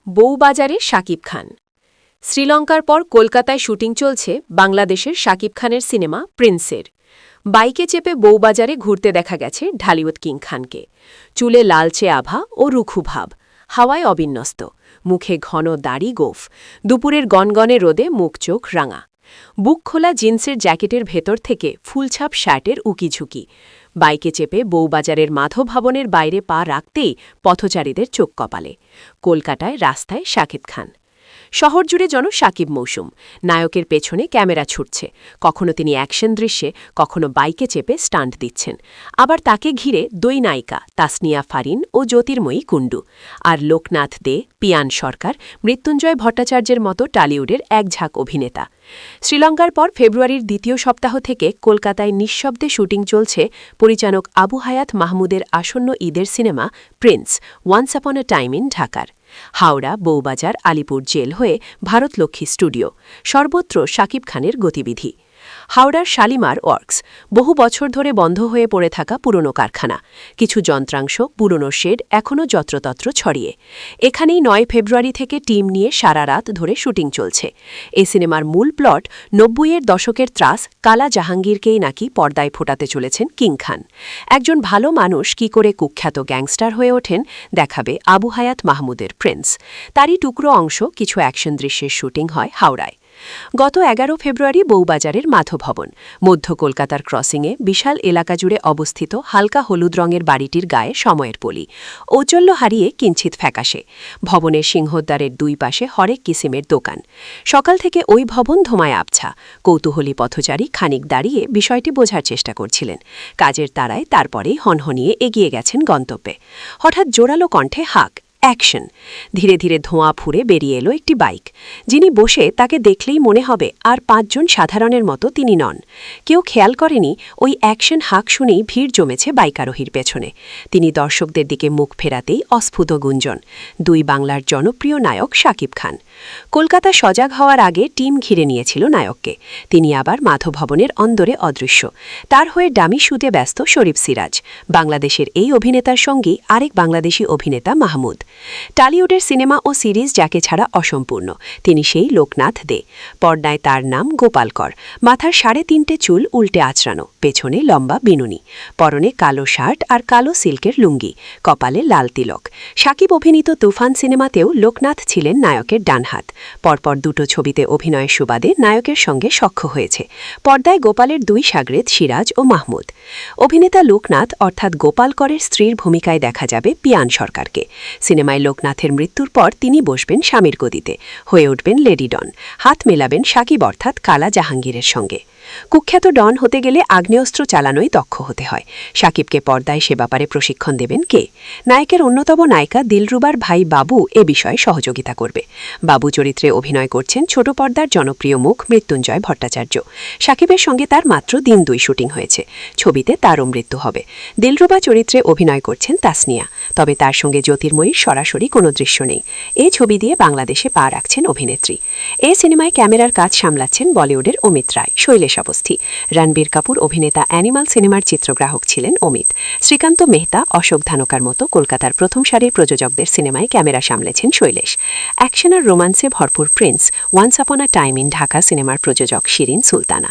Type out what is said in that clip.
বউবাজারে শাকিব খান। শ্রীলঙ্কার পর কলকাতায় শুটিং চলছে বাংলাদেশের শাকিব খানের সিনেমা প্রিন্সের। বাইকে চেপে বউবাজারে ঘুরতে দেখা গেছে ঢালিউড কিং খানকে। চুলে লালচে আভা ও রুখু ভাব, হাওয়ায় অবিন্যস্ত, মুখে ঘন দাড়ি গোঁফ, দুপুরের গনগনে রোদে মুখ চোখ রাঙা। বুক খোলা জিন্সের জ্যাকেটের ভেতর থেকে ফুলছাপ শার্টের উকিঝুঁকি। বাইকে চেপে বউবাজারের মাধব ভবনের বাইরে পা রাখতেই পথচারীদের চোখ কপালে। কলকাতায় রাস্তায় শাকিব খান। শহর জুড়ে যেন শাকিব মৌসুম। নায়কের পেছনে ক্যামেরা ছুটছে, কখনো তিনি অ্যাকশন দৃশ্যে, কখনো বাইকে চেপে স্টান্ট দিচ্ছেন। আবার তাকে ঘিরে দুই নায়িকা তাসনিয়া ফারিন ও জ্যোতির্ময়ী কুণ্ডু, আর লোকনাথ দে, পিয়ান সরকার, মৃত্যুঞ্জয় ভট্টাচার্যের মতো টালিউডের একঝাঁক অভিনেতা। শ্রীলঙ্কার পর ফেব্রুয়ারির দ্বিতীয় সপ্তাহ থেকে কলকাতায় নিঃশব্দে শুটিং চলছে পরিচালক আবু হায়াত মাহমুদের আসন্ন ঈদের cinema Prince once upon a time in ঢাকার। হাওড়া, বউবাজার, আলিপুর জেল হয়ে ভারতলক্ষ্মী স্টুডিও, সর্বত্র শাকিব খানের গতিবিধি। হাওড়ার শালিমার ওয়ার্কস, বহু বছর ধরে বন্ধ হয়ে পড়ে থাকা পুরনো কারখানা। কিছু যন্ত্রাংশ, পুরনো শেড এখনও যত্রতত্র ছড়িয়ে। এখানেই ৯ ফেব্রুয়ারি থেকে টিম নিয়ে সারা রাত ধরে শুটিং চলছে। এই সিনেমার মূল প্লট ৯০-এর দশকের ত্রাস কালা জাহাঙ্গীরকেই নাকি পর্দায় ফোটাতে চলেছেন কিং খান। একজন ভালো মানুষ কি করে কুখ্যাত গ্যাংস্টার হয়ে ওঠেন দেখাবে আবু হায়াত মাহমুদের প্রিন্স। তারই টুকরো অংশ কিছু অ্যাকশন দৃশ্যের শুটিং হয় হাওড়ায়। গত ১১ ফেব্রুয়ারি বউবাজারের মাধব ভবন, মধ্য কলকাতার ক্রসিংয়ে বিশাল এলাকা জুড়ে অবস্থিত হালকা হলুদ রঙের বাড়িটির গায়ে সময়ের পলি। ঔজ্জ্বল্য হারিয়ে কিঞ্চিত ফ্যাকাশে। ভবনের সিংহদ্বারের দুই পাশে হরেক কিসিমের দোকান। সকাল থেকে ওই ভবন ধোঁয়ায় আবছা। কৌতূহলী পথচারী খানিক দাঁড়িয়ে বিষয়টি বোঝার চেষ্টা করছিলেন। কাজের তাড়ায় তারপরেই হনহনিয়ে এগিয়ে গেছেন গন্তব্যে। হঠাৎ জোরালো কণ্ঠে হাঁক, অ্যাকশন। ধীরে ধীরে ধোঁয়া ফুঁড়ে বেরিয়ে এলো একটি বাইক। যিনি বসে তাকে দেখলেই মনে হবে আর ৫ জন সাধারণের মতো তিনি নন। কেউ খেয়াল করেনি ওই অ্যাকশন হাঁক শুনেই ভিড় জমেছে বাইকারোহীর পেছনে। তিনি দর্শকদের দিকে মুখ ফেরাতেই অস্ফুট গুঞ্জন, দুই বাংলার জনপ্রিয় নায়ক শাকিব খান। কলকাতা সজাগ হওয়ার আগে টিম ঘিরে নিয়েছিল নায়ককে। তিনি আবার মাধব ভবনের অন্দরে অদৃশ্য। তার হয়ে ডামি শুটে ব্যস্ত শরীফ সিরাজ। বাংলাদেশের এই অভিনেতার সঙ্গী আরেক বাংলাদেশি অভিনেতা মাহমুদ। টালিউডের সিনেমা ও সিরিজ যাকে ছাড়া অসম্পূর্ণ, তিনি সেই লোকনাথ দে। পর্দায় তার নাম গোপাল কর। মাথার ৩.৫ চুল উল্টে আঁচড়ানো, পেছনে লম্বা বিনুনি, পরনে কালো শার্ট আর কালো সিল্কের লুঙ্গি, কপালে লাল তিলক। শাকিব অভিনীত তুফান সিনেমাতেও লোকনাথ ছিলেন নায়কের ডানহাত। পরপর দুটো ছবিতে অভিনয়ের সুবাদে নায়কের সঙ্গে সখ্য হয়েছে। পর্দায় গোপালের দুই শাগরেদ সিরাজ ও মাহমুদ। অভিনেতা লোকনাথ অর্থাৎ গোপাল করের স্ত্রীর ভূমিকায় দেখা যাবে পিয়ান সরকারকে। সিনেমায় লোকনাথের মৃত্যুর পর তিনি বসবেন স্বামীর গদিতে, হয়ে উঠবেন লেডি ডন, হাত মেলাবেন শাকিব অর্থাৎ কালা জাহাঙ্গীরের সঙ্গে। কুখ্যাত ডন হতে গেলে আগ্নেয়াস্ত্র চালানোই দক্ষ হতে হয়। শাকিবকে পর্দায় সে ব্যাপারে প্রশিক্ষণ দেবেন কে? নায়কের অন্যতম নায়িকা দিলরুবার ভাই বাবু এ বিষয়ে সহযোগিতা করবে। বাবু চরিত্রে অভিনয় করছেন ছোট পর্দার জনপ্রিয় মুখ মৃত্যুঞ্জয় ভট্টাচার্য। শাকিবের সঙ্গে তার মাত্র দিন ২ শুটিং হয়েছে। ছবিতে তারও মৃত্যু হবে। দিলরুবা চরিত্রে অভিনয় করছেন তাসনিয়া, তবে তার সঙ্গে জ্যোতির্ময়ীর সরাসরি কোনো দৃশ্য নেই। এই ছবি দিয়ে বাংলাদেশে পা রাখছেন অভিনেত্রী। এই সিনেমায় ক্যামেরার কাজ সামলাচ্ছেন বলিউডের অমিত রায়, শৈলেশ অবস্থি। রণবীর কাপুর অভিনেতা অ্যানিমাল সিনেমার চিত্রগ্রাহক ছিলেন অমিত। শ্রীকান্ত মেহতা, অশোক ধানোকার মতো কলকাতার প্রথম সারির প্রযোজকদের সিনেমায় ক্যামেরা সামলেছেন শৈলেশ। অ্যাকশন আর রোমান্সে ভরপুর Prince once upon a time in Dhaka সিনেমার প্রযোজক শিরিন সুলতানা।